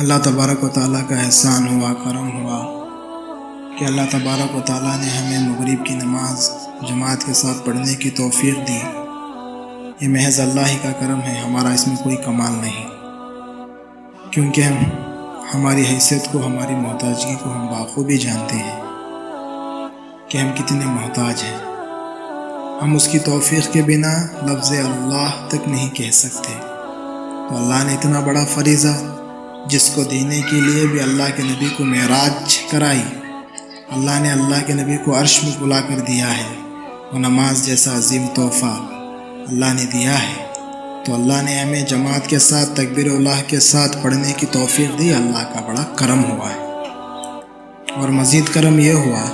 اللہ تبارک و تعالیٰ کا احسان ہوا، کرم ہوا کہ اللہ تبارک و تعالیٰ نے ہمیں مغرب کی نماز جماعت کے ساتھ پڑھنے کی توفیق دی۔ یہ محض اللہ ہی کا کرم ہے، ہمارا اس میں کوئی کمال نہیں، کیونکہ ہماری حیثیت کو، ہماری محتاجگی کو ہم بخوبی جانتے ہیں کہ ہم کتنے محتاج ہیں۔ ہم اس کی توفیق کے بنا لفظ اللہ تک نہیں کہہ سکتے۔ تو اللہ نے اتنا بڑا فریضہ جس کو دینے کے لیے بھی اللہ کے نبی کو معراج کرائی، اللہ نے اللہ کے نبی کو عرش میں بلا کر دیا ہے، وہ نماز جیسا عظیم تحفہ اللہ نے دیا ہے۔ تو اللہ نے ہمیں جماعت کے ساتھ تکبیر اللہ کے ساتھ پڑھنے کی توفیق دی، اللہ کا بڑا کرم ہوا ہے۔ اور مزید کرم یہ ہوا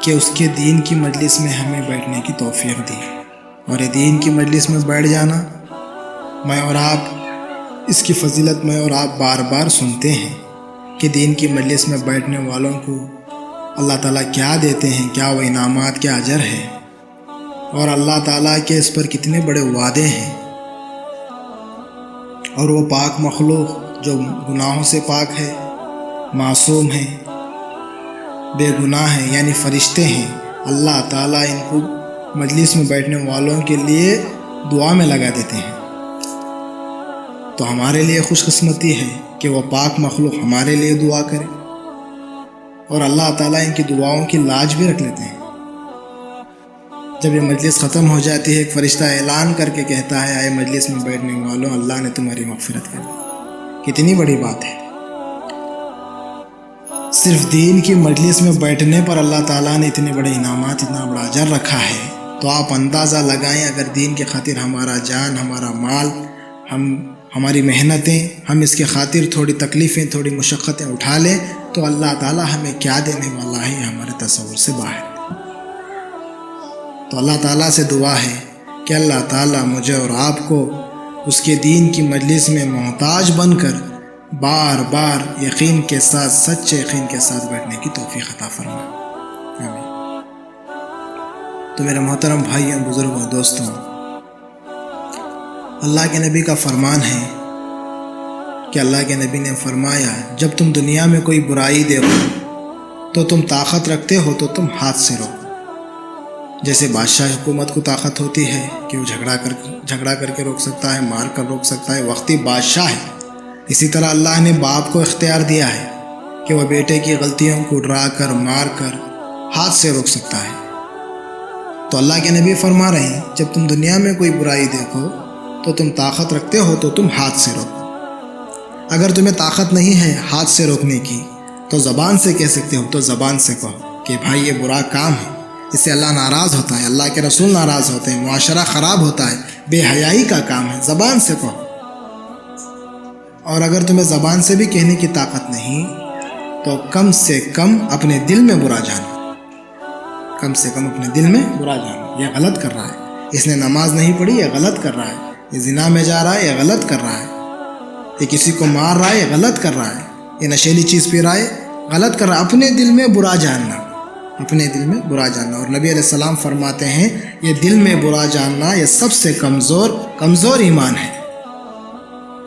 کہ اس کے دین کی مجلس میں ہمیں بیٹھنے کی توفیق دی۔ اور یہ دین کی مجلس میں بیٹھ جانا، میں اور آپ اس کی فضیلت میں اور آپ بار بار سنتے ہیں کہ دین کی مجلس میں بیٹھنے والوں کو اللہ تعالیٰ کیا دیتے ہیں، کیا وہ انعامات، کیا اجر ہے، اور اللہ تعالیٰ کے اس پر کتنے بڑے وعدے ہیں۔ اور وہ پاک مخلوق جو گناہوں سے پاک ہے، معصوم ہیں، بے گناہ ہیں، یعنی فرشتے ہیں، اللہ تعالیٰ ان کو مجلس میں بیٹھنے والوں کے لیے دعا میں لگا دیتے ہیں۔ تو ہمارے لیے خوش قسمتی ہے کہ وہ پاک مخلوق ہمارے لیے دعا کرے، اور اللہ تعالیٰ ان کی دعاؤں کی لاج بھی رکھ لیتے ہیں۔ جب یہ مجلس ختم ہو جاتی ہے، ایک فرشتہ اعلان کر کے کہتا ہے، آئے مجلس میں بیٹھنے والوں، اللہ نے تمہاری مغفرت کر دی۔ کتنی بڑی بات ہے! صرف دین کی مجلس میں بیٹھنے پر اللہ تعالیٰ نے اتنے بڑے انعامات، اتنا بڑا اجر رکھا ہے۔ تو آپ اندازہ لگائیں، اگر دین کے خاطر ہمارا جان، ہمارا مال، ہماری محنتیں، ہم اس کے خاطر تھوڑی تکلیفیں، تھوڑی مشقتیں اٹھا لیں، تو اللہ تعالیٰ ہمیں کیا دینے والا ہے، ہمارے تصور سے باہر۔ تو اللہ تعالیٰ سے دعا ہے کہ اللہ تعالیٰ مجھے اور آپ کو اس کے دین کی مجلس میں محتاج بن کر بار بار یقین کے ساتھ، سچے یقین کے ساتھ بیٹھنے کی توفیق عطا فرمائے، آمین۔ تو میرے محترم بھائیوں، بزرگوں، دوستوں، اللہ کے نبی کا فرمان ہے کہ اللہ کے نبی نے فرمایا، جب تم دنیا میں کوئی برائی دیکھو تو تم طاقت رکھتے ہو تو تم ہاتھ سے روکو۔ جیسے بادشاہ حکومت کو طاقت ہوتی ہے کہ وہ جھگڑا کر کے روک سکتا ہے، مار کر روک سکتا ہے، وقتی بادشاہ ہے، اسی طرح اللہ نے باپ کو اختیار دیا ہے کہ وہ بیٹے کی غلطیوں کو ڈرا کر، مار کر ہاتھ سے روک سکتا ہے۔ تو اللہ کے نبی فرما رہے ہیں، جب تم دنیا میں کوئی برائی دیکھو تو تم طاقت رکھتے ہو تو تم ہاتھ سے روکو۔ اگر تمہیں طاقت نہیں ہے ہاتھ سے روکنے کی تو زبان سے کہہ سکتے ہو، تو زبان سے کہو کہ بھائی یہ برا کام ہے، اس سے اللہ ناراض ہوتا ہے، اللہ کے رسول ناراض ہوتے ہیں، معاشرہ خراب ہوتا ہے، بے حیائی کا کام ہے، زبان سے کہو۔ اور اگر تمہیں زبان سے بھی کہنے کی طاقت نہیں تو کم سے کم اپنے دل میں برا جانو، کم سے کم اپنے دل میں برا جانو، یہ غلط کر رہا ہے، اس نے نماز نہیں پڑھی، یہ غلط کر رہا ہے، یہ زنا میں جا رہا ہے، یہ غلط کر رہا ہے، یہ کسی کو مار رہا ہے، یہ غلط کر رہا ہے، یہ نشیلی چیز پی رہا ہے، غلط کر رہا ہے۔ اپنے دل میں برا جاننا، اپنے دل میں برا جاننا۔ اور نبی علیہ السلام فرماتے ہیں، یہ دل میں برا جاننا یہ سب سے کمزور ایمان ہے،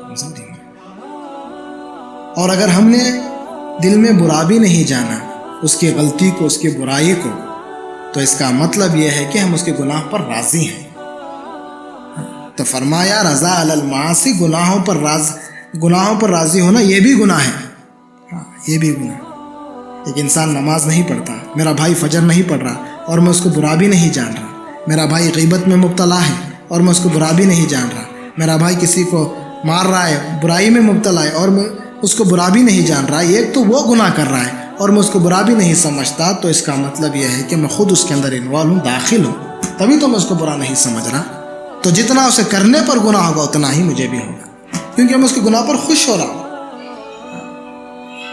کمزور ایمان۔ اور اگر ہم نے دل میں برا بھی نہیں جانا، اس کی غلطی کو، اس کی برائی کو، تو اس کا مطلب یہ ہے کہ ہم اس کے گناہ پر راضی ہیں۔ تو فرمایا، رضا علی المعاصی، گناہوں پر راضی ہونا یہ بھی گناہ ہے، یہ بھی گناہ ہے۔ ایک انسان نماز نہیں پڑھتا، میرا بھائی فجر نہیں پڑھ رہا اور میں اس کو برا بھی نہیں جان رہا، میرا بھائی غیبت میں مبتلا ہے اور میں اس کو برا بھی نہیں جان رہا، میرا بھائی کسی کو مار رہا ہے، برائی میں مبتلا ہے اور میں اس کو برا بھی نہیں جان رہا، ایک تو وہ گناہ کر رہا ہے اور میں اس کو برا بھی نہیں سمجھتا، تو اس کا مطلب یہ ہے کہ میں خود اس کے اندر انوالو ہوں، داخل ہوں، تبھی تو میں اس کو برا نہیں سمجھ رہا۔ تو جتنا اسے کرنے پر گناہ ہوگا اتنا ہی مجھے بھی ہوگا، کیونکہ میں اس کے گناہ پر خوش ہو رہا ہوں۔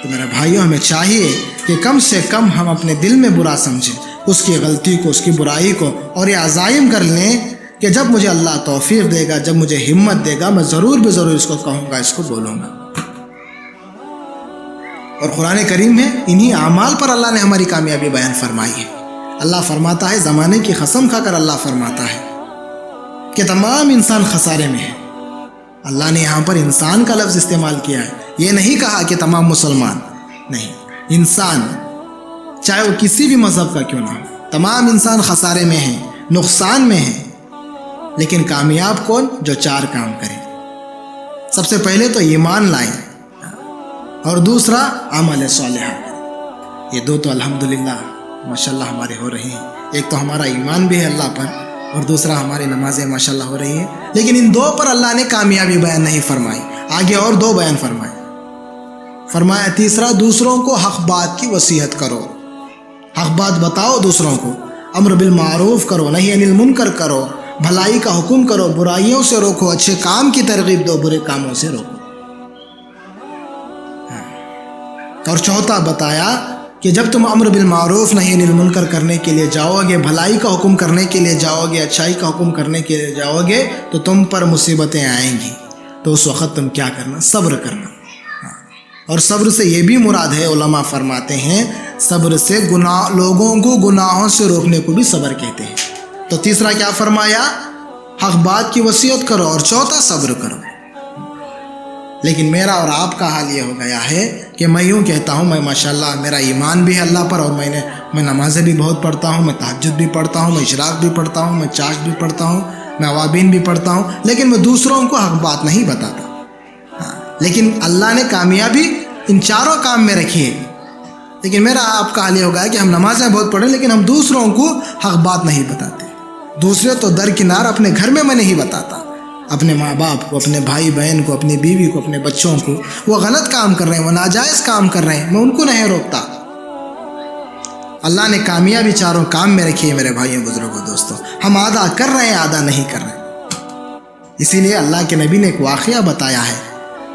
تو میرے بھائیوں، ہمیں چاہیے کہ کم سے کم ہم اپنے دل میں برا سمجھیں، اس کی غلطی کو، اس کی برائی کو، اور یہ عزائم کر لیں کہ جب مجھے اللہ توفیق دے گا، جب مجھے ہمت دے گا، میں ضرور اس کو کہوں گا، اس کو بولوں گا۔ اور قرآن کریم میں انہی اعمال پر اللہ نے ہماری کامیابی بیان فرمائی ہے۔ اللہ فرماتا ہے، زمانے کی قسم کھا کر اللہ فرماتا ہے کہ تمام انسان خسارے میں ہے، اللہ نے یہاں پر انسان کا لفظ استعمال کیا ہے، یہ نہیں کہا کہ تمام مسلمان، نہیں، انسان چاہے وہ کسی بھی مذہب کا کیوں نہ ہو، تمام انسان خسارے میں ہیں، نقصان میں ہیں، لیکن کامیاب کون؟ جو 4 کام کرے۔ سب سے پہلے تو ایمان لائیں، اور دوسرا عمل صالح۔ یہ 2 تو الحمدللہ ماشاءاللہ ہمارے ہو رہے ہیں، ایک تو ہمارا ایمان بھی ہے اللہ پر، اور دوسرا ہماری نمازیں ماشاءاللہ ہو رہی ہیں، لیکن ان 2 پر اللہ نے کامیابی بیان نہیں فرمائی، آگے اور 2 بیان فرمائے۔ فرمایا تیسرا، دوسروں کو حق بات کی وصیت کرو، حق بات بتاؤ دوسروں کو، امر بالمعروف کرو، نہی عن المنکر کرو، بھلائی کا حکم کرو، برائیوں سے روکو، اچھے کام کی ترغیب دو، برے کاموں سے روکو۔ اور چوتھا بتایا کہ جب تم امر بالمعروف نہی عن المنکر کرنے کے لیے جاؤ گے، بھلائی کا حکم کرنے کے لیے جاؤ گے، اچھائی کا حکم کرنے کے لیے جاؤ گے، تو تم پر مصیبتیں آئیں گی، تو اس وقت تم کیا کرنا؟ صبر کرنا۔ اور صبر سے یہ بھی مراد ہے، علماء فرماتے ہیں صبر سے لوگوں کو گناہوں سے روکنے کو بھی صبر کہتے ہیں۔ تو تیسرا کیا فرمایا؟ حق بات کی وصیت کرو، اور چوتھا صبر کرو۔ لیکن میرا اور آپ کا حال یہ ہو گیا ہے کہ میں یوں کہتا ہوں، میں ماشاءاللہ میرا ایمان بھی ہے اللہ پر، اور میں نمازیں بھی بہت پڑھتا ہوں، میں تہجد بھی پڑھتا ہوں، میں اشراق بھی پڑھتا ہوں، میں چاشت بھی پڑھتا ہوں، میں اوابین بھی پڑھتا ہوں، لیکن میں دوسروں کو حق بات نہیں بتاتا۔ لیکن اللہ نے کامیابی ان 4 کام میں رکھی ہے، لیکن میرا آپ کا حال یہ ہوگا کہ ہم نمازیں بہت پڑھیں، لیکن ہم دوسروں کو حق بات نہیں بتاتے۔ دوسرے تو درکنار، اپنے گھر میں نہیں بتاتا، اپنے ماں باپ کو، اپنے بھائی بہن کو، اپنی بیوی کو، اپنے بچوں کو، وہ غلط کام کر رہے ہیں، وہ ناجائز کام کر رہے ہیں، میں ان کو نہیں روکتا۔ اللہ نے کامیابی 4 کام میں رکھی ہے میرے بھائیوں، بزرگوں، دوستوں، ہم آدھا کر رہے ہیں، آدھا نہیں کر رہے ہیں۔ اسی لیے اللہ کے نبی نے ایک واقعہ بتایا ہے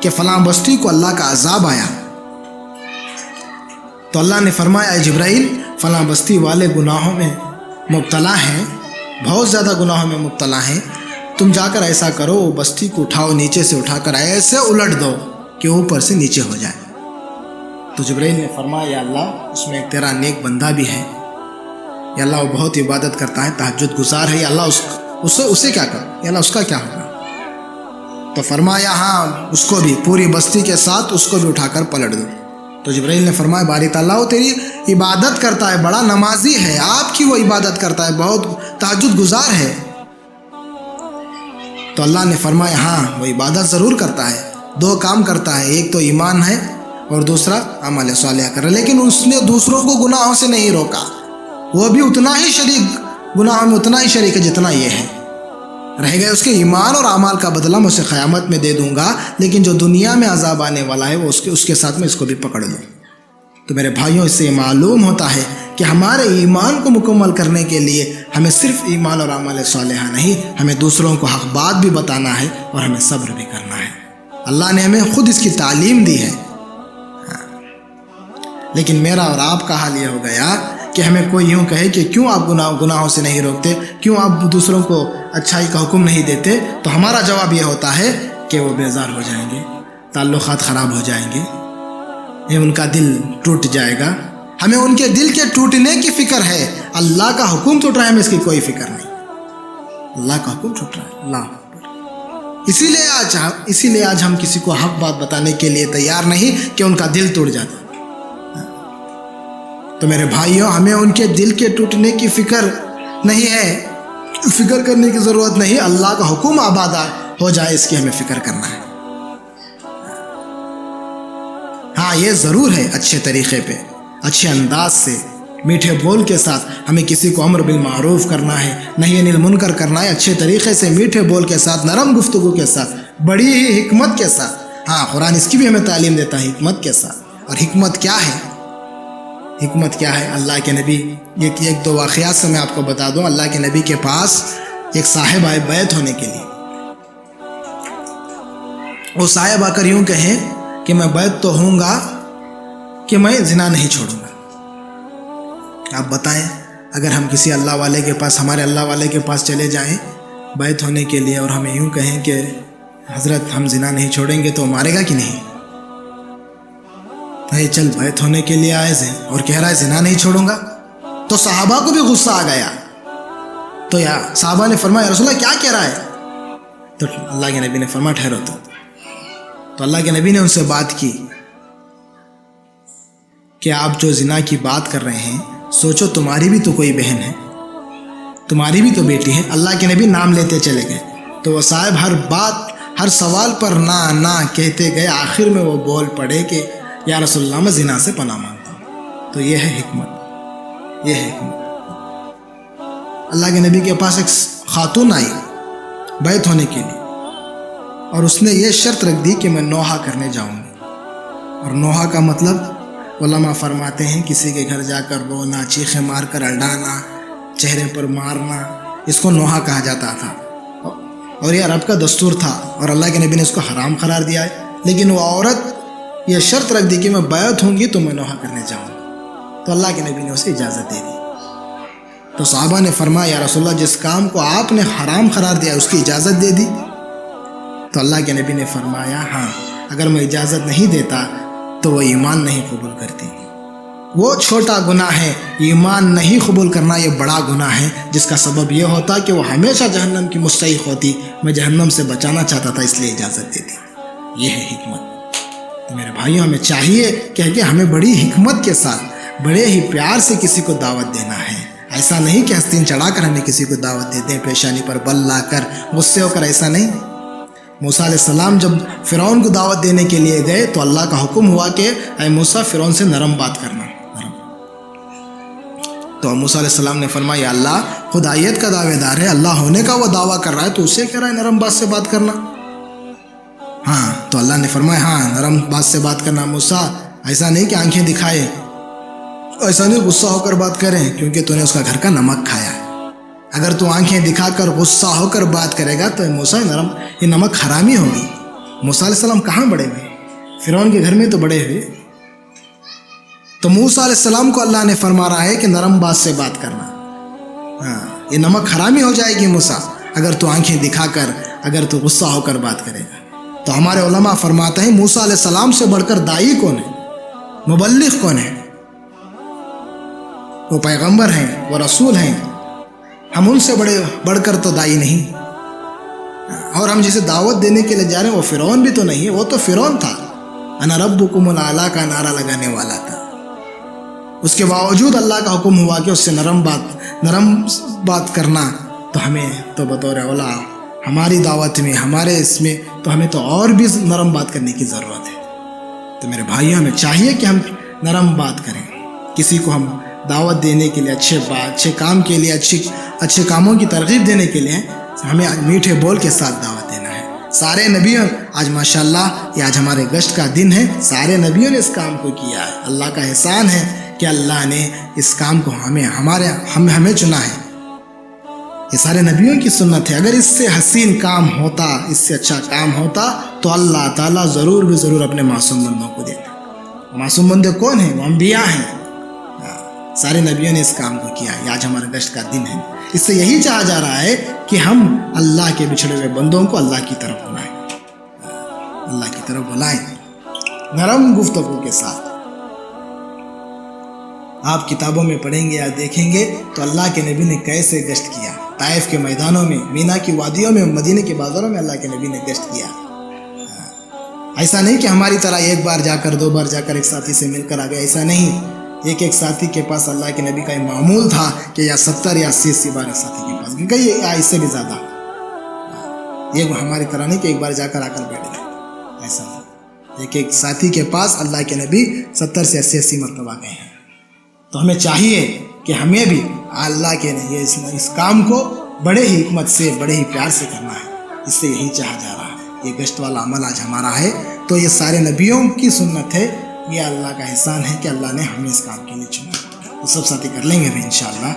کہ فلاں بستی کو اللہ کا عذاب آیا، تو اللہ نے فرمایا اے جبرائیل، فلاں بستی والے گناہوں میں مبتلا ہیں، بہت زیادہ گناہوں میں مبتلا ہیں، تم جا کر ایسا کرو، وہ بستی کو اٹھاؤ، نیچے سے اٹھا کر ایسے الٹ دو کہ اوپر سے نیچے ہو جائے۔ تو جبرائیل نے فرمایا یا اللہ، اس میں ایک تیرا نیک بندہ بھی ہے، یا اللہ وہ بہت عبادت کرتا ہے، تہجد گزار ہے، یا اللہ اسے کیا کرو، یا اللہ اس کا کیا ہوگا؟ تو فرمایا ہاں، اس کو بھی، پوری بستی کے ساتھ اس کو بھی اٹھا کر پلٹ دو۔ تو جبرائیل نے فرمایا باری تعالیٰ، وہ تیری عبادت کرتا ہے، بڑا نمازی ہے، آپ کی وہ عبادت کرتا ہے، بہت تہجد گزار ہے۔ تو اللہ نے فرمایا ہاں، وہ عبادت ضرور کرتا ہے، 2 کام کرتا ہے، ایک تو ایمان ہے اور دوسرا عمل صالح کر رہا ہے، لیکن اس نے دوسروں کو گناہوں سے نہیں روکا، وہ بھی اتنا ہی شریک، گناہوں میں اتنا ہی شریک ہے جتنا یہ ہے۔ رہ گئے اس کے ایمان اور اعمال کا بدلہ میں اسے قیامت میں دے دوں گا، لیکن جو دنیا میں عذاب آنے والا ہے وہ اس کے ساتھ میں اس کو بھی پکڑ لوں۔ تو میرے بھائیوں، اس سے معلوم ہوتا ہے کہ ہمارے ایمان کو مکمل کرنے کے لیے ہمیں صرف ایمان اور عمل صالحہ نہیں، ہمیں دوسروں کو حق بات بھی بتانا ہے، اور ہمیں صبر بھی کرنا ہے۔ اللہ نے ہمیں خود اس کی تعلیم دی ہے، لیکن میرا اور آپ کا حال یہ ہو گیا کہ ہمیں کوئی یوں کہے کہ کیوں آپ گناہوں سے نہیں روکتے، کیوں آپ دوسروں کو اچھائی کا حکم نہیں دیتے، تو ہمارا جواب یہ ہوتا ہے کہ وہ بیزار ہو جائیں گے، تعلقات خراب ہو جائیں گے، ان کا دل ٹوٹ جائے گا۔ ہمیں ان کے دل کے ٹوٹنے کی فکر ہے، اللہ کا حکم ٹوٹ رہا ہے، ہمیں اس کی کوئی فکر نہیں، اللہ کا حکم ٹوٹ رہا ہے، اللہ۔ اسی لیے آج ہم کسی کو حق بات بتانے کے لیے تیار نہیں کہ ان کا دل ٹوٹ جاتا۔ تو میرے بھائیوں، ہمیں ان کے دل کے ٹوٹنے کی فکر نہیں ہے، فکر کرنے کی ضرورت نہیں، اللہ کا حکم آباد ہو جائے اس کی ہمیں فکر کرنا ہے۔ ہاں، یہ ضرور ہے اچھے طریقے پہ، اچھے انداز سے، میٹھے بول کے ساتھ ہمیں کسی کو امر بالمعروف کرنا ہے، نہی عن المنکر کرنا ہے، اچھے طریقے سے، میٹھے بول کے ساتھ، نرم گفتگو کے ساتھ، بڑی ہی حکمت کے ساتھ۔ ہاں، قرآن اس کی بھی ہمیں تعلیم دیتا ہے، حکمت کے ساتھ۔ اور حکمت کیا ہے؟ حکمت کیا ہے؟ اللہ کے نبی، ایک 2 واقعات سے میں آپ کو بتا دوں۔ اللہ کے نبی کے پاس ایک صاحب آئے بیعت ہونے کے لیے، وہ صاحب آ کر یوں کہیں کہ میں بیعت تو ہوں گا کہ میں زنا نہیں چھوڑوں گا۔ آپ بتائیں، اگر ہم کسی اللہ والے کے پاس، ہمارے اللہ والے کے پاس چلے جائیں بیعت ہونے کے لیے، اور ہمیں یوں کہیں کہ حضرت ہم زنا نہیں چھوڑیں گے، تو مارے گا کہ نہیں؟ چل بیعت ہونے کے لیے آئے ہیں اور کہہ رہا ہے زنا نہیں چھوڑوں گا، تو صحابہ کو بھی غصہ آ گیا۔ تو صحابہ نے فرمایا رسول اللہ کیا کہہ رہا ہے؟ تو اللہ کے نبی نے فرمایا ٹھہرو تو اللہ کے نبی نے ان سے بات کی کہ آپ جو زنا کی بات کر رہے ہیں، سوچو تمہاری بھی تو کوئی بہن ہے، تمہاری بھی تو بیٹی ہے۔ اللہ کے نبی نام لیتے چلے گئے، تو وہ صاحب ہر بات، ہر سوال پر نہ کہتے گئے، آخر میں وہ بول پڑے کہ یا رسول اللہ میں زنا سے پناہ مانگتا ہوں۔ تو یہ ہے حکمت، یہ ہے حکمت۔ اللہ کے نبی کے پاس ایک خاتون آئی بیعت ہونے کے لیے، اور اس نے یہ شرط رکھ دی کہ میں نوحہ کرنے جاؤں گی۔ اور نوحہ کا مطلب علماء فرماتے ہیں کسی کے گھر جا کر رونا، چیخیں مار کر اڑانا، چہرے پر مارنا، اس کو نوحہ کہا جاتا تھا، اور یہ عرب کا دستور تھا، اور اللہ کے نبی نے اس کو حرام قرار دیا ہے۔ لیکن وہ عورت یہ شرط رکھ دی کہ میں بیعت ہوں گی تو میں نوحہ کرنے جاؤں گی، تو اللہ کے نبی نے اسے اجازت دے دی۔ تو صحابہ نے فرمایا یا رسول اللہ جس کام کو آپ نے حرام قرار دیا اس کی اجازت دے دی؟ تو اللہ کے نبی نے فرمایا ہاں، اگر میں اجازت نہیں دیتا تو وہ ایمان نہیں قبول کرتی۔ وہ چھوٹا گناہ ہے، ایمان نہیں قبول کرنا یہ بڑا گناہ ہے، جس کا سبب یہ ہوتا کہ وہ ہمیشہ جہنم کی مستحق ہوتی۔ میں جہنم سے بچانا چاہتا تھا، اس لیے اجازت دیتی۔ یہ ہے حکمت۔ تو میرے بھائیوں، ہمیں چاہیے کہ ہمیں بڑی حکمت کے ساتھ، بڑے ہی پیار سے کسی کو دعوت دینا ہے۔ ایسا نہیں کہ آستین چڑھا کر ہمیں کسی کو دعوت دے دیں، پیشانی پر بل لا کر، غصے ہو کر، ایسا نہیں۔ موسیٰ علیہ السلام جب فرعون کو دعوت دینے کے لیے گئے تو اللہ کا حکم ہوا کہ اے موسیٰ فرعون سے نرم بات کرنا۔ تو موسیٰ علیہ السلام نے فرمایا یا اللہ، خدائیت کا دعوے دار ہے، اللہ ہونے کا وہ دعویٰ کر رہا ہے، تو اسے کہہ رہا ہے نرم بات سے بات کرنا؟ ہاں، تو اللہ نے فرمایا ہاں نرم بات سے بات کرنا موسیٰ، ایسا نہیں کہ آنکھیں دکھائے، ایسا نہیں غصہ ہو کر بات کریں، کیونکہ تو نے اس کا گھر کا نمک کھایا ہے۔ اگر تو آنکھیں دکھا کر غصہ ہو کر بات کرے گا تو موسیٰ یہ نمک حرامی ہوگی۔ موسیٰ علیہ السلام کہاں بڑے ہوئے؟ فرعون کے گھر میں تو بڑے ہوئے۔ تو موسیٰ علیہ السلام کو اللہ نے فرما رہا ہے کہ نرم بات سے بات کرنا۔ ہاں، یہ نمک حرامی ہو جائے گی موسیٰ اگر تو آنکھیں دکھا کر، اگر تو غصہ ہو کر بات کرے گا۔ تو ہمارے علماء فرماتے ہیں موسیٰ علیہ السلام سے بڑھ کر داعی کون ہے، مبلغ کون ہے؟ وہ پیغمبر ہیں، وہ رسول ہیں، ہم ان سے بڑھ کر تو داعی نہیں۔ اور ہم جسے دعوت دینے کے لیے جا رہے ہیں وہ فرعون بھی تو نہیں ہے، وہ تو فرعون تھا، انا ربکم الاعلی کا نعرہ لگانے والا تھا۔ اس کے باوجود اللہ کا حکم ہوا کہ اس سے نرم بات کرنا، تو ہمیں تو بطور اولا ہماری دعوت میں، ہمارے اس میں تو ہمیں تو اور بھی نرم بات کرنے کی ضرورت ہے۔ تو میرے بھائیوں، ہمیں چاہیے کہ ہم نرم بات کریں، کسی کو ہم دعوت دینے کے لیے، اچھے کام کے لیے، اچھے کاموں کی ترغیب دینے کے لیے ہمیں میٹھے بول کے ساتھ دعوت دینا ہے۔ سارے نبیوں، آج ماشاءاللہ یہ آج ہمارے گشت کا دن ہے، سارے نبیوں نے اس کام کو کیا ہے۔ اللہ کا احسان ہے کہ اللہ نے اس کام کو ہمیں چنا ہے۔ یہ سارے نبیوں کی سنت ہے۔ اگر اس سے حسین کام ہوتا، اس سے اچھا کام ہوتا تو اللہ تعالیٰ ضرور اپنے معصوم بندوں کو دیتا۔ معصوم بندے کون ہیں؟ وہ انبیاء ہیں۔ سارے نبیوں نے اس کام کو کیا ہے۔ آج ہمارے گشت کا دن ہے، اس سے یہی چاہا جا رہا ہے کہ ہم اللہ کے بچھڑے ہوئے بندوں کو اللہ کی طرف بلائیں، اللہ کی طرف بلائیں، نرم گفتگو کے ساتھ۔ آپ کتابوں میں پڑھیں گے یا دیکھیں گے تو اللہ کے نبی نے کیسے گشت کیا، طائف کے میدانوں میں، مینا کی وادیوں میں، مدینے کے بازاروں میں اللہ کے نبی نے گشت کیا۔ ایسا نہیں کہ ہماری طرح ایک بار جا کر، دو بار جا کر ایک ساتھی سے مل کر آ گئے، ایسا نہیں۔ ایک ساتھی کے پاس اللہ کے نبی کا یہ معمول تھا کہ یا 70 یا 80 بار ایک ساتھی کے پاس گئی، یا اس سے بھی زیادہ۔ یہ ہماری طرح نہیں کہ ایک بار جا کر آ کر بیٹھ گئے، ایسا نہیں۔ ایک ساتھی کے پاس اللہ کے نبی 70 سے 80 مرتبہ گئے ہیں۔ تو ہمیں چاہیے کہ ہمیں بھی اللہ کے اس کام کو بڑے ہی حکمت سے، بڑے ہی پیار سے کرنا ہے۔ اس سے یہی چاہا جا رہا ہے۔ یہ گشت والا عمل آج ہمارا ہے، تو یہ سارے نبیوں کی سنت ہے۔ یہ اللہ کا احسان ہے کہ اللہ نے ہمیں اس کام کے لیے چنا۔ تو سب ساتھی کر لیں گے بھی انشاءاللہ۔